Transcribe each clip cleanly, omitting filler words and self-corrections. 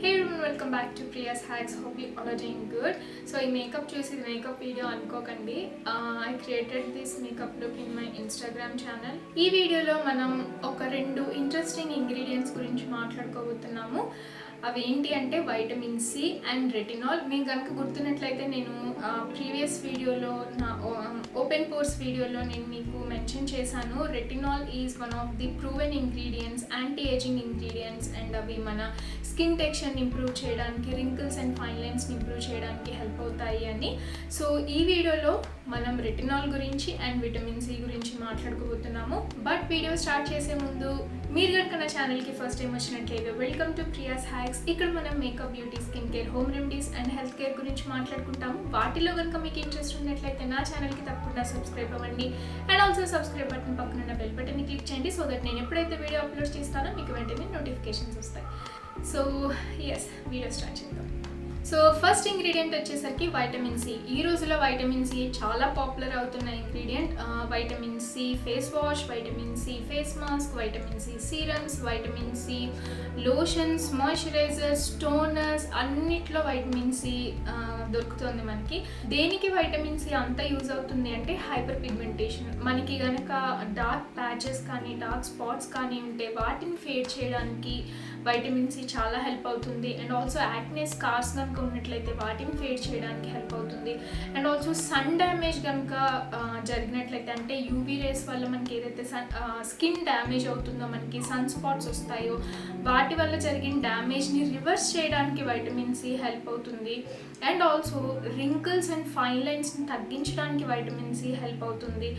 Hey everyone, welcome back to Priya's Hacks. Hope you all are doing good. So in makeup choose makeup video anukokandi. I created this makeup look in my Instagram channel. ఈ వీడియోలో మనం ఒక రెండు interesting ingredients గురించి మాట్లాడుకోబోతున్నాము. అవి ఏంటి అంటే vitamin C and retinol. మీకు కనుక గుర్తున్నట్లయితే నేను ప్రీవియస్ వీడియోలో నా ఓపెన్ పోర్స్ వీడియోలో నేను మీకు మెన్షన్ చేశాను. Retinol is one of the proven ingredients, anti ageing ingredients, and అవి మన స్కిన్ టెక్స్చర్ని ఇంప్రూవ్ చేయడానికి, రింకిల్స్ అండ్ ఫైన్ లైన్స్ని ఇంప్రూవ్ చేయడానికి హెల్ప్ అవుతాయి అని. సో ఈ వీడియోలో మనం రెటినాల్ గురించి అండ్ విటమిన్ సి గురించి మాట్లాడుకోబోతున్నాము. బట్ వీడియో స్టార్ట్ చేసే ముందు మీరు కనుక నా ఛానల్కి ఫస్ట్ టైం వచ్చినట్లయితే వెల్కమ్ టు ప్రియాస్ హ్యాక్స్. ఇక్కడ మనం makeup, beauty, skin care, home remedies and health care గురించి మాట్లాడుకుంటాము. వాటిలో కనుక మీకు ఇంట్రెస్ట్ ఉన్నట్లయితే నా ఛానల్కి తప్పకుండా సబ్స్క్రైబ్ అవ్వండి. అండ్ ఆల్సో సబ్స్క్రైబ్ బటన్ పక్కన బెల్ బటన్ని క్లిక్ చేయండి. సో దట్ నేను ఎప్పుడైతే వీడియో అప్లోడ్ చేస్తానో మీకు వెంటనే నోటిఫికేషన్స్ వస్తాయి. సో ఎస్, వీడియో స్టార్ట్ చేద్దాం. సో ఫస్ట్ ఇంగ్రీడియంట్ వచ్చేసరికి వైటమిన్ సి. ఈ రోజుల్లో వైటమిన్ సి చాలా పాపులర్ అవుతున్న ingredient. Vitamin C face wash, vitamin C face mask, vitamin C serums, vitamin C lotions, moisturisers, toners, అన్నిట్లో వైటమిన్ సి దొరుకుతుంది మనకి. దేనికి వైటమిన్ సి అంత యూజ్ అవుతుంది అంటే హైపర్ పిగ్మెంటేషన్. మనకి కనుక డార్క్ ప్యాచెస్ కానీ డార్క్ స్పాట్స్ కానీ ఉంటే వాటిని ఫేడ్ చేయడానికి వైటమిన్ సి చాలా హెల్ప్ అవుతుంది. అండ్ ఆల్సో యాక్నే స్కార్స్ కనుక ఉన్నట్లయితే వాటిని ఫేడ్ చేయడానికి హెల్ప్ అవుతుంది. అండ్ ఆల్సో సన్ డ్యామేజ్ కనుక జరిగినట్లయితే, అంటే యూవీ రేస్ వల్ల మనకి ఏదైతే స్కిన్ డ్యామేజ్ అవుతుందో, మనకి సన్ స్పాట్స్ వస్తాయో, వాటి వల్ల జరిగిన డ్యామేజ్ని రివర్స్ చేయడానికి వైటమిన్ సి హెల్ప్ అవుతుంది. And also wrinkles and fine లైన్స్ని తగ్గించడానికి వైటమిన్ సి హెల్ప్ అవుతుంది.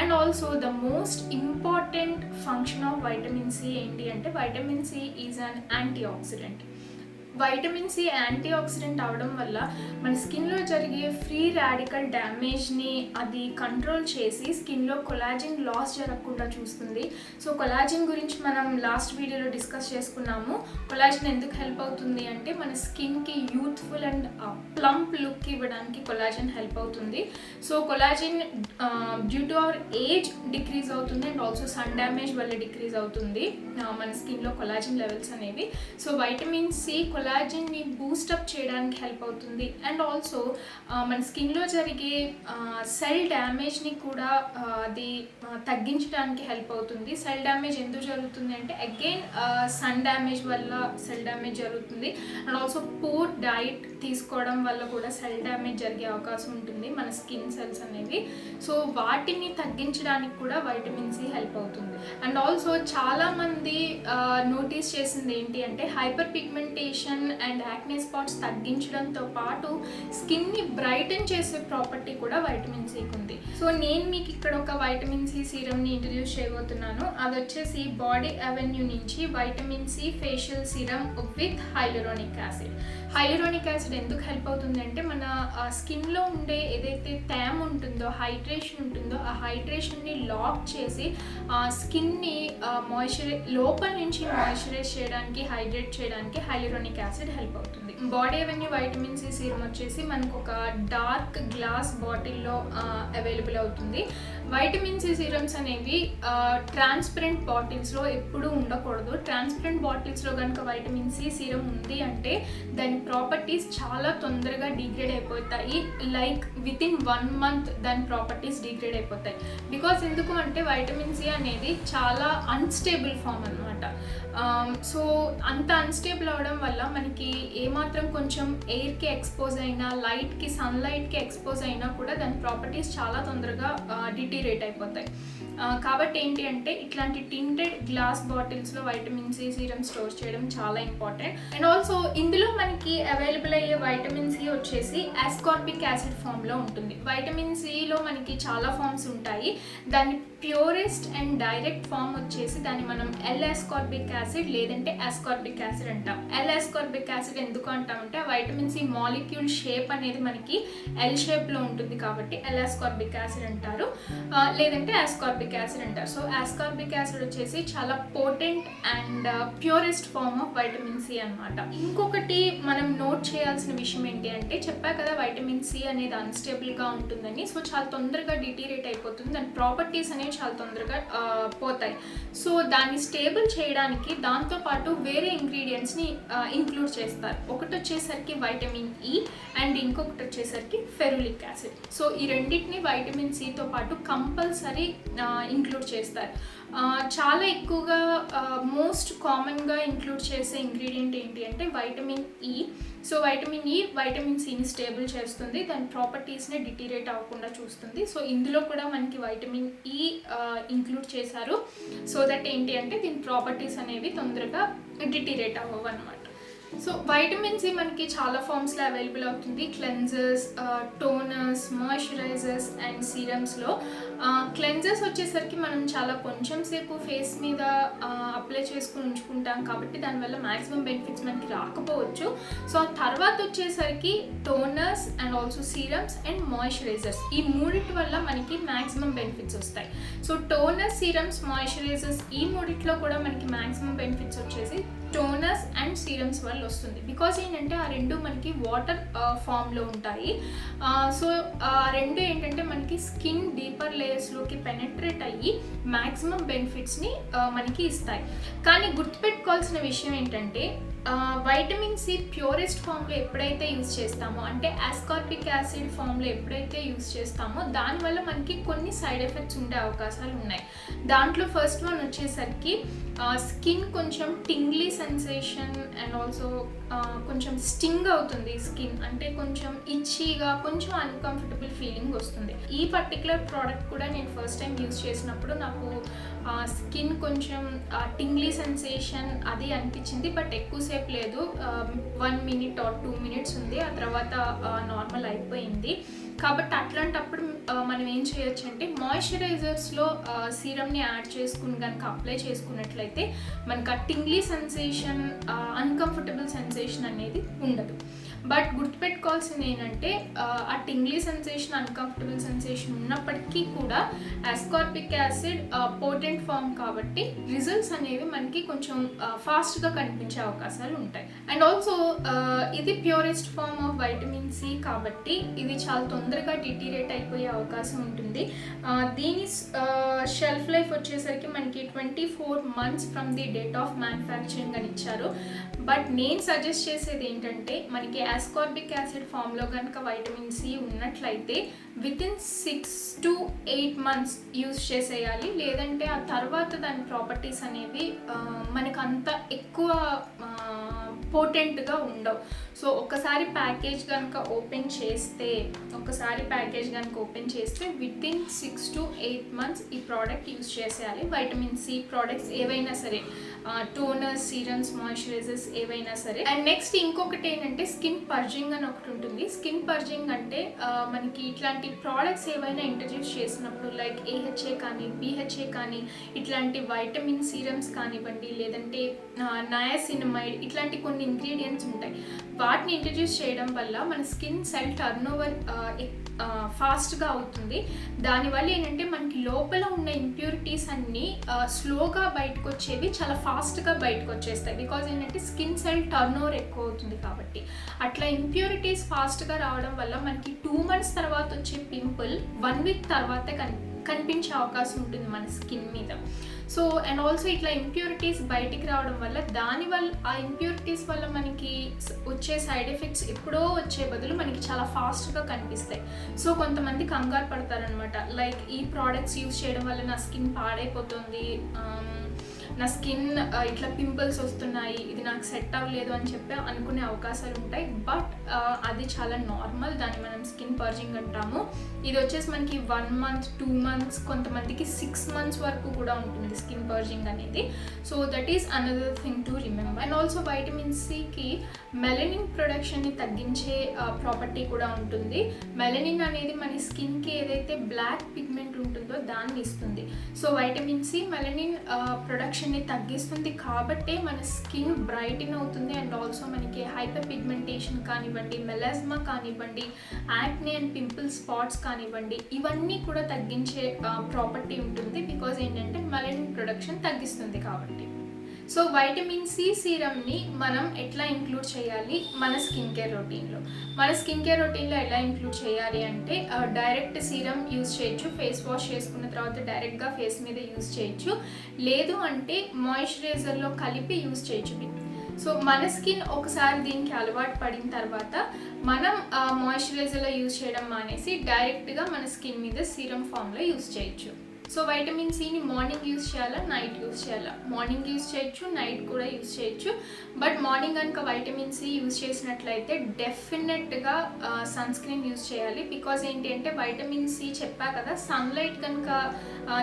And also the most important function of vitamin C ఏంటి అంటే vitamin C is an antioxidant. Vitamin C antioxidant అవడం వల్ల మన స్కిన్లో జరిగే ఫ్రీ రాడికల్ డ్యామేజ్ని అది కంట్రోల్ చేసి స్కిన్లో కొలాజిన్ లాస్ జరగకుండా చూస్తుంది. సో కొలాజిన్ గురించి మనం లాస్ట్ వీడియోలో డిస్కస్ చేసుకున్నాము. కొలాజిన్ ఎందుకు హెల్ప్ అవుతుంది అంటే మన స్కిన్కి యూత్ఫుల్ అండ్ ప్లంప్ లుక్ ఇవ్వడానికి కొలాజిన్ హెల్ప్ అవుతుంది. So collagen due to our age decrease అవుతుంది అండ్ ఆల్సో సన్ డ్యామేజ్ వల్ల డిక్రీజ్ అవుతుంది మన స్కిన్లో కొలాజిన్ లెవెల్స్ అనేవి. సో వైటమిన్ సి కొలాజిన్ని బూస్టప్ చేయడానికి హెల్ప్ అవుతుంది. అండ్ ఆల్సో మన స్కిన్లో జరిగే సెల్ డ్యామేజ్ని కూడా అది తగ్గించడానికి హెల్ప్ అవుతుంది. సెల్ డ్యామేజ్ ఎందుకు జరుగుతుంది అంటే అగైన్ సన్ డ్యామేజ్ వల్ల సెల్ డ్యామేజ్ జరుగుతుంది. అండ్ ఆల్సో పూర్ డైట్ తీసుకోవడం వల్ల కూడా సెల్ డ్యామేజ్ జరిగే అవకాశం ఉంటుంది మన స్కిన్ సెల్స్ అనేవి. సో వాటిని తగ్గించడానికి కూడా వైటమిన్ సి హెల్ప్ అవుతుంది. అండ్ ఆల్సో చాలామంది నోటీస్ చేసింది ఏంటి అంటే hyperpigmentation and acne spots తగ్గించడంతో పాటు స్కిన్ని బ్రైటన్ చేసే ప్రాపర్టీ కూడా వైటమిన్ సికి ఉంది. సో నేను మీకు ఇక్కడ ఒక వైటమిన్ సి సీరమ్ని ఇంట్రడ్యూస్ చేయబోతున్నాను. అది వచ్చేసి బాడీ అవెన్యూ నుంచి vitamin C facial serum with hyaluronic acid. Hyaluronic acid ఎందుకు హెల్ప్ అవుతుంది అంటే మన స్కిన్లో ఉండే ఏదైతే తేమ ఉంటుందో, హైడ్రేషన్ ఉంటుందో, ఆ హైడ్రేషన్ని లాక్ చేసి స్కిన్ని లోపల నుంచి మాయిశ్చరైజ్ చేయడానికి, హైడ్రేట్ చేయడానికి హైలూరోనిక్ యాసిడ్ హెల్ప్ అవుతుంది. Body Avenue vitamin C serum వచ్చేసి మనకు ఒక డార్క్ గ్లాస్ బాటిల్లో అవైలబుల్ అవుతుంది. వైటమిన్ సి సీరమ్స్ అనేవి ట్రాన్స్పరెంట్ బాటిల్స్లో ఎప్పుడూ ఉండకూడదు. ట్రాన్స్పరెంట్ బాటిల్స్లో కనుక వైటమిన్ సి సీరం ఉంది అంటే దాని ప్రాపర్టీస్ చాలా తొందరగా డిగ్రేడ్ అయిపోతాయి. లైక్ విత్ ఇన్ 1 month దాని ప్రాపర్టీస్ డిగ్రేడ్ అయిపోతాయి. బికాస్ ఎందుకు అంటే వైటమిన్ సి అనేది చాలా అన్స్టేబుల్ ఫామ్ అనమాట. సో అంత అన్స్టేబుల్ అవడం వల్ల మనకి ఏమాత్రం కొంచెం ఎయిర్కి ఎక్స్పోజ్ అయినా, లైట్కి, సన్లైట్కి ఎక్స్పోజ్ అయినా కూడా దాని ప్రాపర్టీస్ చాలా తొందరగా డిటీరేట్ అయిపోతాయి. కాబట్టి ఏంటి అంటే ఇట్లాంటి టింటెడ్ గ్లాస్ బాటిల్స్లో వైటమిన్ సి సీరం స్టోర్ చేయడం చాలా ఇంపార్టెంట్. అండ్ ఆల్సో ఇందులో మనకి అవైలబుల్ అయ్యే వైటమిన్ సి వచ్చేసి ఆస్కార్బిక్ యాసిడ్ ఫామ్లో ఉంటుంది. వైటమిన్ సిలో మనకి చాలా ఫామ్స్ ఉంటాయి. దాని ప్యూరెస్ట్ అండ్ డైరెక్ట్ ఫామ్ వచ్చేసి దాన్ని మనం ఎల్ ఆస్కార్బిక్ యాసిడ్ లేదంటే ఆస్కార్బిక్ యాసిడ్ అంటాం. ఎల్ ఆస్కార్బిక్ యాసిడ్ ఎందుకు అంటామంటే వైటమిన్ సి మాలిక్యూల్ షేప్ అనేది మనకి ఎల్ షేప్లో ఉంటుంది కాబట్టి ఎల్ ఆస్కార్బిక్ యాసిడ్ అంటారు, లేదంటే ఆస్కార్బిక్ యాసిడ్ అంటారు. సో ఆస్కార్బిక్ యాసిడ్ వచ్చేసి చాలా potent and purest form of vitamin C అనమాట. ఇంకొకటి మనం నోట్ చేయాల్సిన విషయం ఏంటి అంటే చెప్పా కదా వైటమిన్ సి అనేది అన్స్టేబుల్గా ఉంటుందని. సో చాలా తొందరగా డిటీరేట్ అయిపోతుంది, దాని ప్రాపర్టీస్ అనేవి చాలా తొందరగా పోతాయి. సో దాన్ని స్టేబుల్ చేయడానికి దాంతోపాటు వేరే ఇంగ్రీడియంట్స్ని ఇంక్లూడ్ చేస్తారు. ఒకటి వచ్చేసరికి వైటమిన్ ఈ అండ్ ఇంకొకటి వచ్చేసరికి ఫెరులిక్ యాసిడ్. సో ఈ రెండింటిని వైటమిన్ సితో పాటు కంపల్సరీ ఇంక్లూడ్ చేస్తారు. చాలా ఎక్కువగా మోస్ట్ కామన్గా ఇంక్లూడ్ చేసే ఇంగ్రీడియంట్ ఏంటి అంటే vitamin E. So vitamin E vitamin సిని స్టేబుల్ చేస్తుంది, దాని ప్రాపర్టీస్ని డిటీరేట్ అవ్వకుండా చూస్తుంది. సో ఇందులో కూడా మనకి వైటమిన్ ఈ ఇంక్లూడ్ చేశారు. సో దట్ ఏంటి అంటే దీని ప్రాపర్టీస్ అనేవి తొందరగా డిటీరేట్ అవ్వవు అనమాట. సో వైటమిన్ సి మనకి చాలా ఫామ్స్లో అవైలబుల్ అవుతుంది. క్లెన్జర్స్, టోనర్స్, మాయిశ్చరైజర్స్ అండ్ సీరమ్స్లో. క్లెన్జర్స్ వచ్చేసరికి మనం చాలా కొంచెం సేపు ఫేస్ మీద అప్లై చేసుకుని ఉంచుకుంటాం కాబట్టి దానివల్ల మ్యాక్సిమం బెనిఫిట్స్ మనకి రాకపోవచ్చు. సో ఆ తర్వాత వచ్చేసరికి toners and also serums and moisturisers, ఈ మూడిటి వల్ల మనకి మ్యాక్సిమం బెనిఫిట్స్ వస్తాయి. సో టోనర్స్, సీరమ్స్, మాయిశ్చరైజర్స్ ఈ మూడిట్లో కూడా మనకి మ్యాక్సిమం బెనిఫిట్స్ వచ్చేసి టోనర్స్ అండ్ సీరమ్స్ వల్ల వస్తుంది. బికాజ్ ఏంటంటే ఆ రెండు మనకి వాటర్ ఫామ్లో ఉంటాయి. సో ఆ రెండు ఏంటంటే మనకి స్కిన్ డీపర్ లేయర్స్లోకి పెనెట్రేట్ అయ్యి మ్యాక్సిమం బెనిఫిట్స్ని మనకి ఇస్తాయి. కానీ గుర్తుపెట్టుకోవాల్సిన విషయం ఏంటంటే వైటమిన్ సి ప్యూరెస్ట్ ఫామ్లో ఎప్పుడైతే యూజ్ చేస్తామో, అంటే ఆస్కార్బిక్ యాసిడ్ ఫామ్లో ఎప్పుడైతే యూజ్ చేస్తామో దానివల్ల మనకి కొన్ని సైడ్ ఎఫెక్ట్స్ ఉండే అవకాశాలు ఉన్నాయి. దాంట్లో ఫస్ట్ వన్ వచ్చేసరికి స్కిన్ కొంచెం టింగ్లీ సెన్సేషన్ అండ్ ఆల్సో కొంచెం స్టింగ్ అవుతుంది స్కిన్, అంటే కొంచెం ఇచ్చీగా కొంచెం అన్కంఫర్టబుల్ ఫీలింగ్ వస్తుంది. ఈ పర్టికులర్ ప్రోడక్ట్ కూడా నేను ఫస్ట్ టైం యూజ్ చేసినప్పుడు నాకు స్కిన్ కొంచెం టింగ్లీ సెన్సేషన్ అది అనిపించింది. బట్ ఎక్కువసేపు లేదు, 1 minute or 2 minutes ఉంది, ఆ తర్వాత నార్మల్ అయిపోయింది. కాబట్టి అట్లాంటప్పుడు మనం ఏం చేయొచ్చు అంటే మాయిశ్చరైజర్స్లో సీరమ్ని యాడ్ చేసుకుని కనుక అప్లై చేసుకున్నట్లయితే మనకు ఆ టింగ్లీ సెన్సేషన్, అన్కంఫర్టబుల్ సెన్సేషన్ అనేది ఉండదు. బట్ గుర్తుపెట్టుకోవాల్సింది ఏంటంటే ఆ టింగ్లీ సెన్సేషన్, అన్కంఫర్టబుల్ సెన్సేషన్ ఉన్నప్పటికీ కూడా ఆస్కార్బిక్ యాసిడ్ పోటెంట్ ఫామ్ కాబట్టి రిజల్ట్స్ అనేవి మనకి కొంచెం ఫాస్ట్గా కనిపించే అవకాశాలు ఉంటాయి. అండ్ ఆల్సో ఇది purest form of vitamin C కాబట్టి ఇది చాలా తొందరగా డిటీరేట్ అయిపోయే అవకాశం ఉంటుంది. దీని షెల్ఫ్ లైఫ్ వచ్చేసరికి మనకి 24 months from the date of manufacturing అని ఇచ్చారు. బట్ నేను సజెస్ట్ చేసేది ఏంటంటే మనకి ఆస్కార్బిక్ యాసిడ్ ఫామ్లో కనుక వైటమిన్ సి ఉన్నట్లయితే వితిన్ 6 to 8 months యూజ్ చేసేయాలి. లేదంటే ఆ తర్వాత దాని ప్రాపర్టీస్ అనేవి మనకు అంత ఎక్కువ పోటెంట్గా ఉండవు. సో ఒకసారి ప్యాకేజ్ కనుక ఓపెన్ చేస్తే వితిన్ 6 to 8 months ఈ ప్రోడక్ట్ యూజ్ చేసేయాలి. వైటమిన్ సి ప్రోడక్ట్స్ ఏవైనా సరే, టోనర్స్, సీరమ్స్, మాయిశ్చరైజర్స్ ఏవైనా సరే. అండ్ నెక్స్ట్ ఇంకొకటి ఏంటంటే స్కిన్ పర్జింగ్ అని ఒకటి ఉంటుంది. స్కిన్ పర్జింగ్ అంటే మనకి ఇట్లాంటి ప్రోడక్ట్స్ ఏవైనా ఇంట్రడ్యూస్ చేసినప్పుడు లైక్ ఏహెచ్ఏ కానీ, బిహెచ్ఏ కానీ, ఇట్లాంటి వైటమిన్ సీరమ్స్ కానివ్వండి, లేదంటే నయాసినమైడ్, ఇట్లాంటి కొన్ని ఇంగ్రీడియంట్స్ ఉంటాయి. వాటిని ఇంట్రడ్యూస్ చేయడం వల్ల మన స్కిన్ సెల్ టర్నోవర్ ఫాస్ట్గా అవుతుంది. దానివల్ల ఏంటంటే మనకి లోపల ఉన్న ఇంప్యూరిటీస్ అన్నీ స్లోగా బయటకు వచ్చేవి చాలా ఫాస్ట్గా బయటకు వచ్చేస్తాయి. బికాజ్ ఏంటంటే స్కిన్ సెల్ టర్నోవర్ ఎక్కువ అవుతుంది కాబట్టి. అట్లా ఇంప్యూరిటీస్ ఫాస్ట్గా రావడం వల్ల మనకి 2 months తర్వాత వచ్చే పింపుల్ 1 week తర్వాతే కనిపించే అవకాశం ఉంటుంది మన స్కిన్ మీద. సో అండ్ ఆల్సో ఇట్లా ఇంప్యూరిటీస్ బయటికి రావడం వల్ల ఆ ఇంప్యూరిటీస్ వల్ల మనకి వచ్చే సైడ్ ఎఫెక్ట్స్ ఎప్పుడో వచ్చే బదులు మనకి చాలా ఫాస్ట్గా కనిపిస్తాయి. సో కొంతమంది కంగారు పడతారనమాట, లైక్ ఈ ప్రోడక్ట్స్ యూజ్ చేయడం వల్ల నా స్కిన్ పాడైపోతుంది, నా స్కిన్ ఇట్లా పింపుల్స్ వస్తున్నాయి, ఇది నాకు సెట్ అవ్వలేదు అని చెప్పి అనుకునే అవకాశాలు ఉంటాయి. బట్ అది చాలా నార్మల్, దాన్ని మనం స్కిన్ పర్జింగ్ అంటాము. ఇది వచ్చేసి మనకి 1 month, 2 months, కొంతమందికి 6 months వరకు కూడా ఉంటుంది స్కిన్ పర్జింగ్ అనేది. So that is another thing to remember. And also vitamin సికి మెలనిన్ ప్రొడక్షన్ని తగ్గించే ప్రాపర్టీ కూడా ఉంటుంది. మెలనిన్ అనేది మన స్కిన్కి ఏదైతే బ్లాక్ పిగ్మెంట్ ఉంటుందో దాన్ని ఇస్తుంది. సో వైటమిన్ సి మెలనిన్ ప్రొడక్షన్ని తగ్గిస్తుంది కాబట్టే మన స్కిన్ బ్రైటన్ అవుతుంది. అండ్ ఆల్సో మనకి హైపర్ పిగ్మెంటేషన్ కానివ్వండి, మెలాస్మా కానివ్వండి, యాక్నే అండ్ పింపుల్ స్పాట్స్ కానివ్వండి, ఇవన్నీ కూడా తగ్గించే ప్రాపర్టీ ఉంటుంది. బికాజ్ ఏంటంటే మెలనిన్ ప్రొడక్షన్ తగ్గిస్తుంది కాబట్టి. సో వైటమిన్ సి సీరమ్ని మనం ఎట్లా ఇంక్లూడ్ చేయాలి మన స్కిన్ కేర్ రొటీన్లో? మన స్కిన్ కేర్ రొటీన్లో ఎలా ఇంక్లూడ్ చేయాలి అంటే డైరెక్ట్ సీరం యూజ్ చేయొచ్చు, ఫేస్ వాష్ చేసుకున్న తర్వాత డైరెక్ట్గా ఫేస్ మీద యూజ్ చేయొచ్చు, లేదు అంటే మాయిశ్చరైజర్లో కలిపి యూజ్ చేయొచ్చు. సో మన స్కిన్ ఒకసారి దీనికి అలవాటు పడిన తర్వాత మనం మాయిశ్చరైజర్లో యూజ్ చేయడం మానేసి డైరెక్ట్గా మన స్కిన్ మీద సీరం ఫామ్లో యూజ్ చేయొచ్చు. సో వైటమిన్ సిని మార్నింగ్ యూజ్ చేయాలా, నైట్ యూజ్ చేయాలా? మార్నింగ్ యూజ్ చేయొచ్చు, నైట్ కూడా యూజ్ చేయొచ్చు. బట్ మార్నింగ్ కనుక వైటమిన్ సి యూజ్ చేసినట్లయితే డెఫినెట్గా సన్ స్క్రీన్ యూజ్ చేయాలి. బికాజ్ ఏంటి అంటే వైటమిన్ సి చెప్పా కదా, సన్లైట్ కనుక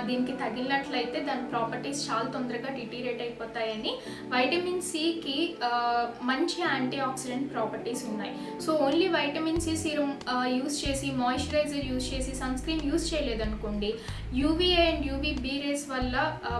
దీనికి తగిలినట్లయితే దాని ప్రాపర్టీస్ చాలా తొందరగా డిటీరేట్ అయిపోతాయని. వైటమిన్ సికి మంచి యాంటీ ఆక్సిడెంట్ ప్రాపర్టీస్ ఉన్నాయి. So only vitamin C serum use చేసి, మాయిశ్చరైజర్ యూజ్ చేసి, సన్ స్క్రీన్ యూజ్ చేయలేదనుకోండి, యూవీఏ అండ్ యూవీబీ రేస్ వల్ల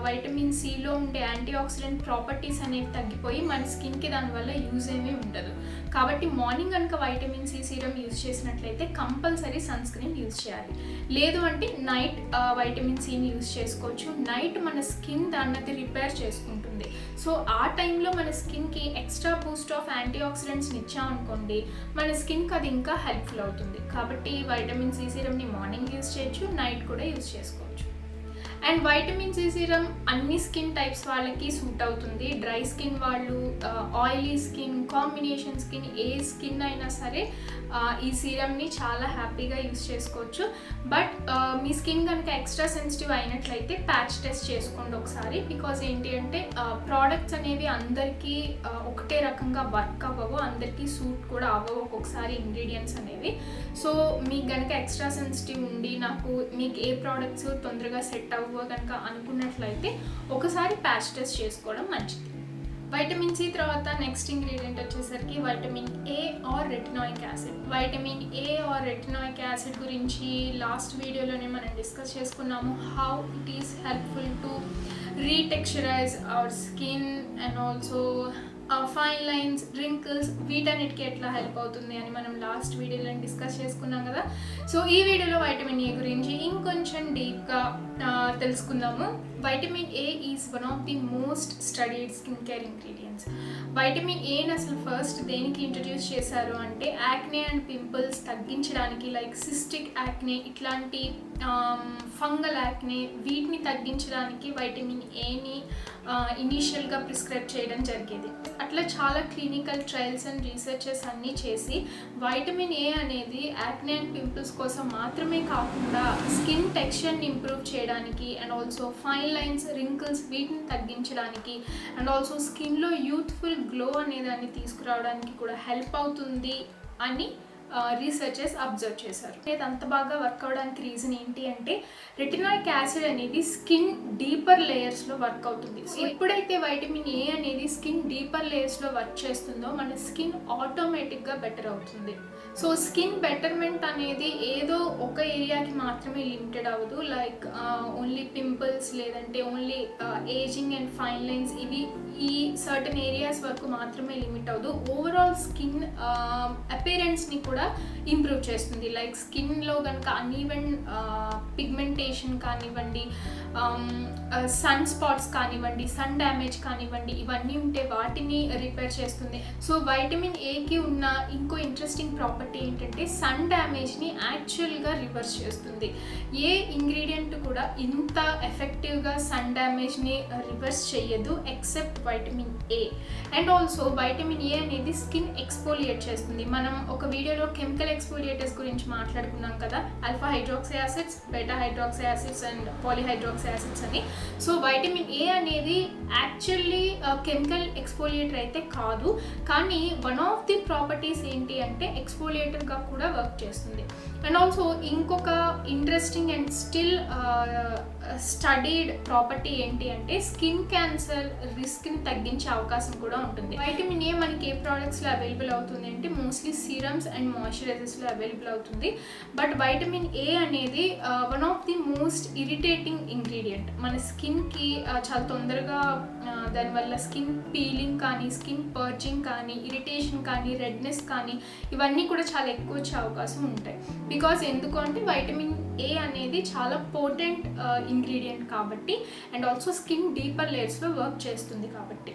వైటమిన్ సిలో ఉండే యాంటీ ఆక్సిడెంట్ ప్రాపర్టీస్ అనేవి తగ్గిపోయి మన స్కిన్కి దానివల్ల యూజ్ ఏమీ ఉండదు. కాబట్టి మార్నింగ్ కనుక వైటమిన్ సి సీరం యూజ్ చేసినట్లయితే కంపల్సరీ సన్ స్క్రీన్ యూజ్ చేయాలి. లేదు అంటే నైట్ వైటమిన్ సిని యూజ్ చేసుకోవచ్చు. నైట్ మన స్కిన్ దాన్ని రిపేర్ చేసుకుంటుంది. సో ఆ టైంలో మన స్కిన్కి ఎక్స్ట్రా బూస్ట్ ఆఫ్ యాంటీ ఆక్సిడెంట్స్ని ఇచ్చామనుకోండి, మన స్కిన్కి అది ఇంకా హెల్ప్ఫుల్ అవుతుంది. కాబట్టి వైటమిన్ సి సీరంని మార్నింగ్ యూజ్ చేయొచ్చు, నైట్ కూడా యూజ్ చేసుకోవచ్చు. అండ్ వైటమిన్ సి సీరం అన్ని స్కిన్ టైప్స్ వాళ్ళకి సూట్ అవుతుంది. డ్రై స్కిన్ వాళ్ళు, ఆయిలీ స్కిన్, కాంబినేషన్ స్కిన్, ఏ స్కిన్ అయినా సరే ఈ సీరమ్ని చాలా హ్యాపీగా యూజ్ చేసుకోవచ్చు. బట్ మీ స్కిన్ కనుక ఎక్స్ట్రా సెన్సిటివ్ అయినట్లయితే ప్యాచ్ టెస్ట్ చేసుకోండి ఒకసారి. బికాజ్ ఏంటి అంటే ప్రోడక్ట్స్ అనేవి అందరికీ ఒకటే రకంగా వర్క్ అవ్వవు, అందరికీ సూట్ కూడా అవ్వవు ఒక్కొక్కసారి ఇంగ్రీడియంట్స్ అనేవి. సో మీకు కనుక ఎక్స్ట్రా సెన్సిటివ్ ఉండి మీకు ఏ ప్రోడక్ట్స్ తొందరగా సెట్ అవ్వ కనుక అనుకున్నట్లయితే ఒకసారి ప్యాచ్ టెస్ట్ చేసుకోవడం మంచిది. వైటమిన్ సి తర్వాత నెక్స్ట్ ఇంగ్రీడియంట్ వచ్చేసరికి vitamin A or retinoic acid. Vitamin A or retinoic acid గురించి లాస్ట్ వీడియోలోనే మనం డిస్కస్ చేసుకున్నాము. How it is helpful to retexturise our skin and also fine lines, wrinkles, వీటన్నిటికీ ఎట్లా హెల్ప్ అవుతుంది అని మనం లాస్ట్ వీడియోలో డిస్కస్ చేసుకున్నాం కదా. సో ఈ వీడియోలో వైటమిన్ ఏ గురించి ఇంకొంచెం డీప్గా తెలుసుకుందాము. Vitamin A is one of the most studied skin care ingredients. Vitamin ఏని అసలు ఫస్ట్ దేనికి ఇంట్రడ్యూస్ చేశారు అంటే యాక్నే అండ్ పింపుల్స్ తగ్గించడానికి, లైక్ సిస్టిక్ యాక్నే, ఇట్లాంటి ఫంగల్ యాక్నే, వీటిని తగ్గించడానికి వైటమిన్ ఏని ఇనీషియల్గా ప్రిస్క్రైబ్ చేయడం జరిగేది. అట్లా చాలా క్లినికల్ ట్రయల్స్ అండ్ రీసెర్చెస్ అన్నీ చేసి వైటమిన్ ఏ అనేది యాక్నే అండ్ పింపుల్స్ కోసం మాత్రమే కాకుండా స్కిన్ టెక్స్చర్ని ఇంప్రూవ్ చేయడానికి and also fine lines, wrinkles, వీటిని తగ్గించడానికి అండ్ ఆల్సో స్కిన్లో యూత్ఫుల్ గ్లో అనేదాన్ని తీసుకురావడానికి కూడా హెల్ప్ అవుతుంది అని రీసెర్చర్స్ అబ్జర్వ్ చేశారు. ఇది అంత బాగా వర్క్ అవడానికి రీజన్ ఏంటి అంటే రెటినాయిక్ యాసిడ్ అనేది స్కిన్ డీపర్ లేయర్స్లో వర్క్ అవుతుంది. సో ఎప్పుడైతే వైటమిన్ ఏ అనేది స్కిన్ డీపర్ లేయర్స్లో వర్క్ చేస్తుందో మన స్కిన్ ఆటోమేటిక్గా బెటర్ అవుతుంది. సో స్కిన్ బెటర్మెంట్ అనేది ఏదో ఒక ఏరియాకి మాత్రమే లిమిటెడ్ అవ్వదు. లైక్ ఓన్లీ పింపుల్స్ లేదంటే only ageing and fine lines, ఇవి ఈ సర్టన్ ఏరియాస్ వరకు మాత్రమే లిమిట్ అవ్వదు. ఓవరాల్ స్కిన్ అపీరెన్స్ని కూడా ఇంప్రూవ్ చేస్తుంది. లైక్ స్కిన్లో కనుక అన్ఈవెన్ పిగ్మెంటేషన్ కానివ్వండి, సన్ స్పాట్స్ కానివ్వండి, సన్ డ్యామేజ్ కానివ్వండి, ఇవన్నీ ఉంటే వాటిని రిపేర్ చేస్తుంది. సో వైటమిన్ ఏకి ఉన్న ఇంకో ఇంట్రెస్టింగ్ ప్రాపర్టీ ఏంటంటే సన్ డ్యామేజ్ని యాక్చువల్గా రివర్స్ చేస్తుంది. ఏ ఇంగ్రీడియంట్ కూడా ఇంత ఎఫెక్టివ్గా సన్ డ్యామేజ్ని రివర్స్ చేయదు except vitamin A. And also vitamin A అనేది స్కిన్ ఎక్స్ఫోలియేట్ చేస్తుంది. మనం ఒక వీడియోలో కెమికల్ ఎక్స్ఫోలియేటర్స్ గురించి మాట్లాడుకున్నాం కదా, alpha hydroxy acids, beta hydroxy acids and polyhydroxy acids అని. సో వైటమిన్ ఏ అనేది యాక్చువల్లీ కెమికల్ ఎక్స్ఫోలియేటర్ అయితే కాదు, కానీ వన్ ఆఫ్ ది ప్రాపర్టీస్ ఏంటి అంటే ఎక్స్ఫోలియేటర్గా కూడా వర్క్ చేస్తుంది. అండ్ ఆల్సో ఇంకొక interesting and still studied property ఏంటి అంటే స్కిన్ క్యాన్సర్ రిస్క్ని తగ్గించే అవకాశం కూడా ఉంటుంది. వైటమిన్ ఏ మనకి ఏ ప్రోడక్ట్స్లో అవైలబుల్ అవుతుంది అంటే మోస్ట్లీ సీరమ్స్ అండ్ మాయిశ్చరైజర్స్లో అవైలబుల్ అవుతుంది. బట్ వైటమిన్ ఏ అనేది one of the most irritating ingredient. మన స్కిన్కి చాలా తొందరగా దానివల్ల స్కిన్ పీలింగ్ కానీ, స్కిన్ పర్చింగ్ కానీ, ఇరిటేషన్ కానీ, రెడ్నెస్ కానీ ఇవన్నీ కూడా చాలా ఎక్కువ వచ్చే అవకాశం ఉంటాయి. బికాజ్ ఎందుకు అంటే వైటమిన్ ఏ అనేది చాలా పోటెంట్ ఇంగ్రీడియంట్ కాబట్టి, అండ్ ఆల్సో స్కిన్ డీపర్ లేయర్స్లో వర్క్ చేస్తుంది కాబట్టి.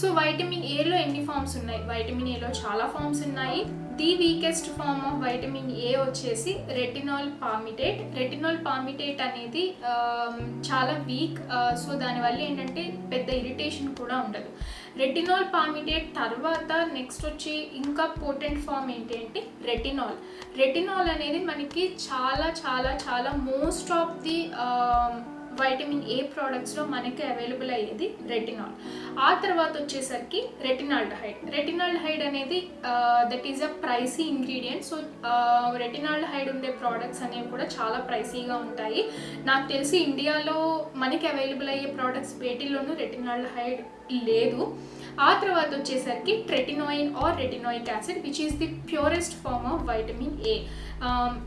సో వైటమిన్ ఏలో ఎన్ని ఫార్మ్స్ ఉన్నాయి? వైటమిన్ ఏలో చాలా ఫార్మ్స్ ఉన్నాయి. The weakest form of vitamin A వచ్చేసి రెటినాల్ పామిటేట్. రెటినాల్ పామిటేట్ అనేది చాలా వీక్, సో దానివల్ల ఏంటంటే పెద్ద ఇరిటేషన్ కూడా ఉండదు. రెటినాల్ పామిటేట్ తర్వాత నెక్స్ట్ వచ్చి ఇంకా పోటెంట్ ఫార్మ్ ఏంటి అంటే రెటినాల్. రెటినాల్ అనేది మనకి చాలా చాలా చాలా most of the vitamin A ప్రోడక్ట్స్లో మనకి అవైలబుల్ అయ్యేది రెటినాల్. ఆ తర్వాత వచ్చేసరికి రెటినాల్డహైడ్. రెటినాల్డహైడ్ అనేది that is a pricey ingredient. So retinaldehyde ఉండే ప్రోడక్ట్స్ అనేవి కూడా చాలా ప్రైసీగా ఉంటాయి. నాకు తెలిసి ఇండియాలో మనకి అవైలబుల్ అయ్యే ప్రోడక్ట్స్ వేటిల్లోనూ రెటినాల్డహైడ్ లేదు. ఆ తర్వాత వచ్చేసరికి tretinoin or retinoic acid which is the purest form of vitamin A.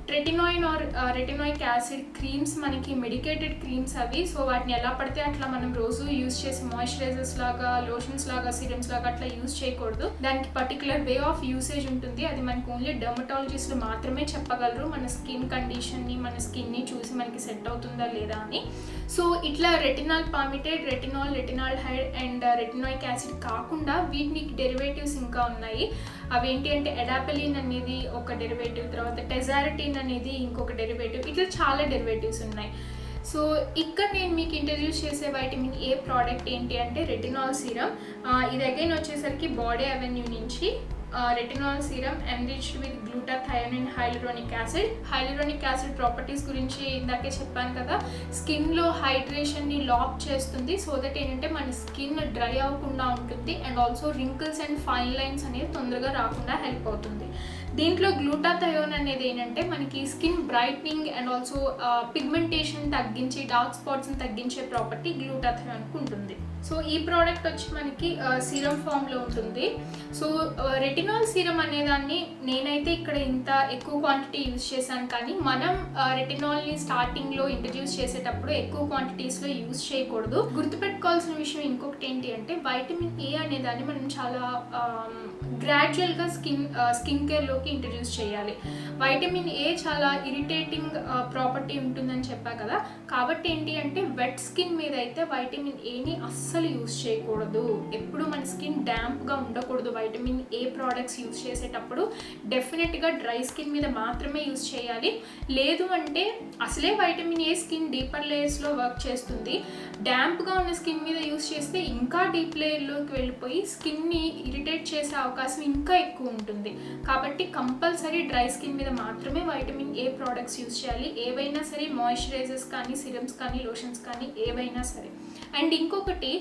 Tretinoin or retinoic acid creams మనకి మెడికేటెడ్ క్రీమ్స్ అవి. సో వాటిని ఎలా పడితే అట్లా మనం రోజు యూజ్ చేసి మాయిశ్చరైజర్స్ లాగా, లోషన్స్ లాగా, సిరమ్స్ లాగా అట్లా యూజ్ చేయకూడదు. దానికి పర్టికులర్ వే ఆఫ్ యూసేజ్ ఉంటుంది. అది మనకు ఓన్లీ డెర్మటాలజిస్ట్లు మాత్రమే చెప్పగలరు మన స్కిన్ కండిషన్ని, మన స్కిన్ని చూసి మనకి సెట్ అవుతుందా లేదా అని. సో ఇట్లా retinol palmitate, retinol, retinaldehyde and retinoic acid కాకుండా వీటికి డెరివేటివ్స్ ఇంకా ఉన్నాయి. అవేంటి అంటే ఎడాపెలిన్ అనేది ఒక డెరివేటివ్, తర్వాత టెజారటిన్ అనేది ఇంకొక డెరివేటివ్, ఇట్లా చాలా డెరివేటివ్స్ ఉన్నాయి. సో ఇక్కడ నేను మీకు ఇంట్రడ్యూస్ చేసే వైటమిన్ ఏ ప్రోడక్ట్ ఏంటి అంటే రెటినాల్ సీరం. ఇది అగైన్ వచ్చేసరికి బాడీ అవెన్యూ నుంచి retinol serum enriched with glutathione and hyaluronic acid. Hyaluronic acid properties గురించి ఇందాకే చెప్పాను కదా, స్కిన్లో హైడ్రేషన్ని లాక్ చేస్తుంది. సో దట్ ఏంటంటే మన స్కిన్ డ్రై అవ్వకుండా ఉంటుంది, and also wrinkles and fine lines అనేవి తొందరగా రాకుండా హెల్ప్ అవుతుంది. దీంట్లో గ్లూటాథయోన్ అనేది ఏంటంటే మనకి skin brightening and also pigmentation తగ్గించి, డార్క్ స్పాట్స్ని తగ్గించే ప్రాపర్టీ గ్లూటాథయోన్కి ఉంటుంది. సో ఈ ప్రోడక్ట్ వచ్చి మనకి సీరం ఫామ్లో ఉంటుంది. సో రెటినాల్ సీరం అనేదాన్ని నేనైతే ఇక్కడ ఇంత ఎక్కువ క్వాంటిటీ యూజ్ చేశాను, కానీ మనం రెటినాల్ని స్టార్టింగ్లో ఇంట్రడ్యూస్ చేసేటప్పుడు ఎక్కువ క్వాంటిటీస్లో యూజ్ చేయకూడదు. గుర్తుపెట్టుకోవాల్సిన విషయం ఇంకొకటి ఏంటి అంటే వైటమిన్ ఏ అనేదాన్ని మనం చాలా గ్రాడ్యువల్గా స్కిన్ కేర్లోకి ఇంట్రడ్యూస్ చేయాలి. వైటమిన్ ఏ చాలా ఇరిటేటింగ్ ప్రాపర్టీ ఉంటుందని చెప్పా కదా, కాబట్టి ఏంటి అంటే వెట్ స్కిన్ మీద అయితే వైటమిన్ ఏని అస్సలు యూజ్ చేయకూడదు. ఎప్పుడు మన స్కిన్ డ్యాంప్గా ఉండకూడదు. వైటమిన్ ఏ ప్రోడక్ట్స్ యూజ్ చేసేటప్పుడు డెఫినెట్గా డ్రై స్కిన్ మీద మాత్రమే యూజ్ చేయాలి. లేదు అంటే అసలే వైటమిన్ ఏ స్కిన్ డీపర్ లేయర్స్లో వర్క్ చేస్తుంది. డ్యాంప్గా ఉన్న స్కిన్ మీద యూజ్ చేస్తే ఇంకా డీప్ లేయర్లోకి వెళ్ళిపోయి స్కిన్ని ఇరిటేట్ చేసే అవకాశం ఇంకా ఎక్కువ ఉంటుంది. కాబట్టి కంపల్సరీ డ్రై స్కిన్ మీద మాత్రమే వైటమిన్ ఏ ప్రోడక్ట్స్ యూజ్ చేయాలి. ఏవైనా సరే మాయిశ్చరైజర్స్ కానీ, సిరమ్స్ కానీ, లోషన్స్ కానీ ఏవైనా సరే. అండ్ ఇంకొకటి,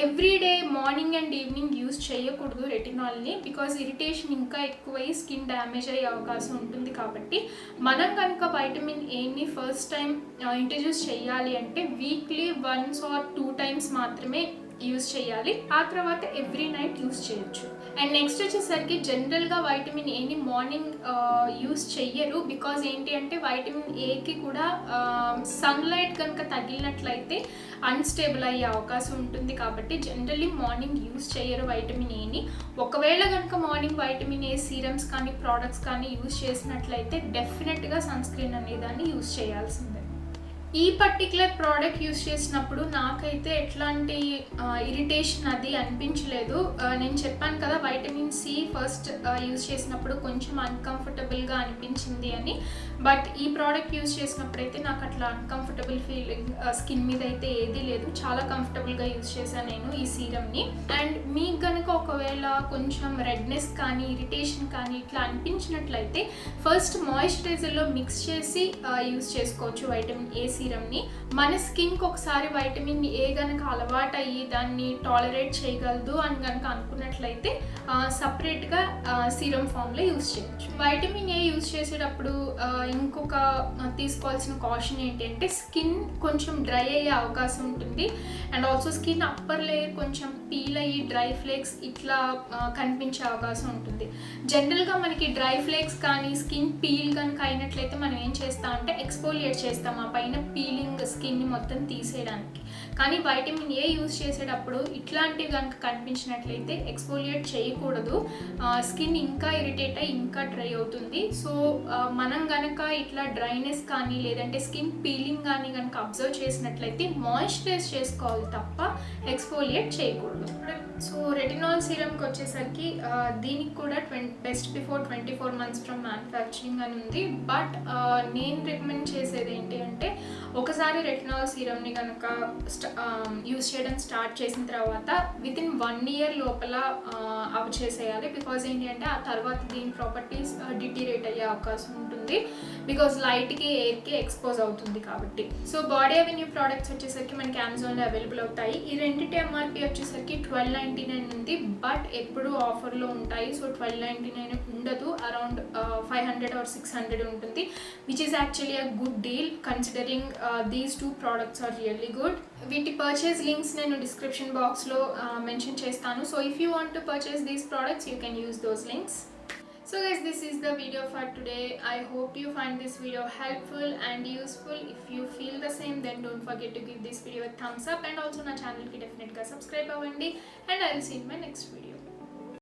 everyday morning and evening use చేయకూడదు రెటినాల్ని, బికాజ్ ఇరిటేషన్ ఇంకా ఎక్కువై స్కిన్ డ్యామేజ్ అయ్యే అవకాశం ఉంటుంది. కాబట్టి మనం కనుక వైటమిన్ ఏని ఫస్ట్ టైం ఇంట్రడ్యూస్ చేయాలి అంటే వీక్లీ 1 or 2 times మాత్రమే యూజ్ చేయాలి. ఆ తర్వాత ఎవ్రీ నైట్ యూజ్ చేయొచ్చు. అండ్ నెక్స్ట్ వచ్చేసరికి జనరల్గా వైటమిన్ ఏని మార్నింగ్ యూజ్ చెయ్యరు. బికాజ్ ఏంటి అంటే వైటమిన్ ఏకి కూడా సన్లైట్ కనుక తగిలినట్లయితే అన్స్టేబుల్ అయ్యే అవకాశం ఉంటుంది. కాబట్టి జనరల్లీ మార్నింగ్ యూజ్ చేయరు వైటమిన్ ఏని. ఒకవేళ కనుక మార్నింగ్ వైటమిన్ ఏ సీరమ్స్ కానీ, ప్రోడక్ట్స్ కానీ యూజ్ చేసినట్లయితే డెఫినెట్గా సన్ స్క్రీన్ అనేదాన్ని యూజ్ చేయాల్సిందే. ఈ పర్టిక్యులర్ ప్రోడక్ట్ యూజ్ చేసినప్పుడు నాకైతే ఎట్లాంటి ఇరిటేషన్ అది అనిపించలేదు. నేను చెప్పాను కదా వైటమిన్ సి ఫస్ట్ యూజ్ చేసినప్పుడు కొంచెం అన్కంఫర్టబుల్గా అనిపించింది అని. బట్ ఈ ప్రోడక్ట్ యూజ్ చేసినప్పుడైతే నాకు అట్లా అన్కంఫర్టబుల్ ఫీలింగ్ స్కిన్ మీద అయితే ఏదీ లేదు. చాలా కంఫర్టబుల్గా యూజ్ చేశాను నేను ఈ సీరమ్ని. అండ్ మీకు కనుక ఒకవేళ కొంచెం రెడ్నెస్ కానీ, ఇరిటేషన్ కానీ ఇట్లా అనిపించినట్లయితే ఫస్ట్ మాయిశ్చరైజర్లో మిక్స్ చేసి యూజ్ చేసుకోవచ్చు వైటమిన్ ఏ సీరమ్ని. మన స్కిన్కి ఒకసారి వైటమిన్ ఏ కనుక అలవాటు అయ్యి దాన్ని టాలరేట్ చేయగలదు అని కనుక అనుకున్నట్లయితే సపరేట్గా సీరం ఫామ్లో యూజ్ చేయొచ్చు. వైటమిన్ ఏ యూజ్ చేసేటప్పుడు ఇంకొక తీసుకోవాల్సిన కాషన్ ఏంటి అంటే స్కిన్ కొంచెం డ్రై అయ్యే అవకాశం ఉంటుంది. And also skin upper layer కొంచెం పీల్ అయ్యి డ్రై ఫ్లేక్స్ ఇట్లా కనిపించే అవకాశం ఉంటుంది. జనరల్గా మనకి డ్రై ఫ్లేక్స్ కానీ, స్కిన్ పీల్ కనుక అయినట్లయితే మనం ఏం చేస్తామంటే ఎక్స్ఫోలియేట్ చేస్తాం ఆ పైన పీలింగ్ స్కిన్ని మొత్తం తీసేయడానికి. కానీ వైటమిన్ ఏ యూజ్ చేసేటప్పుడు ఇట్లాంటివి కనుక కనిపించినట్లయితే ఎక్స్ఫోలియేట్ చేయకూడదు. స్కిన్ ఇంకా ఇరిటేట్ అయ్యి ఇంకా డ్రై అవుతుంది. సో మనం కనుక ఇట్లా డ్రైనెస్ కానీ లేదంటే స్కిన్ పీలింగ్ కానీ కనుక అబ్జర్వ్ చేసినట్లయితే మాయిశ్చరైజ్ చేసుకోవాలి తప్ప ఎక్స్ఫోలియేట్ చేయకూడదు. సో రెటినాల్ సీరమ్కి వచ్చేసరికి దీనికి కూడా best before 24 months from manufacturing అని ఉంది. బట్ నేను రికమెండ్ చేసేది ఏంటి అంటే ఒకసారి రెటినాల్ సీరమ్ని కనుక యూస్ చేయడం స్టార్ట్ చేసిన తర్వాత వితిన్ 1 year లోపల అవి చేసేయాలి. బికాజ్ ఏంటి అంటే ఆ తర్వాత దీని ప్రాపర్టీస్ డిటీరేట్ అయ్యే అవకాశం ఉంటుంది. బికాజ్ లైట్కి ఎయిర్కి ఎక్స్పోజ్ అవుతుంది కాబట్టి. సో బాడీ అవెన్యూ ప్రోడక్ట్స్ వచ్చేసరికి మనకి అమెజాన్లో అవైలబుల్ అవుతాయి. ఈ రెండింటి ఎంఆర్పి వచ్చేసరికి 1299 ఉంది. బట్ ఎప్పుడు ఆఫర్లో ఉంటాయి. సో 1299 ఉండదు, అరౌండ్ 500 or 600 ఉంటుంది, which is actually a good deal considering these 2 products are really good. వీటి పర్చేస్ లింక్స్ నేను డిస్క్రిప్షన్ బాక్స్లో మెన్షన్ చేస్తాను. So if you want to purchase these products you can use those links. So guys, this is the video for today. I hope you find this video helpful and useful. If you feel the same, then don't forget to give this video a thumbs up and also na channel ki definitely subscribe avandi, and I will see you in my next video.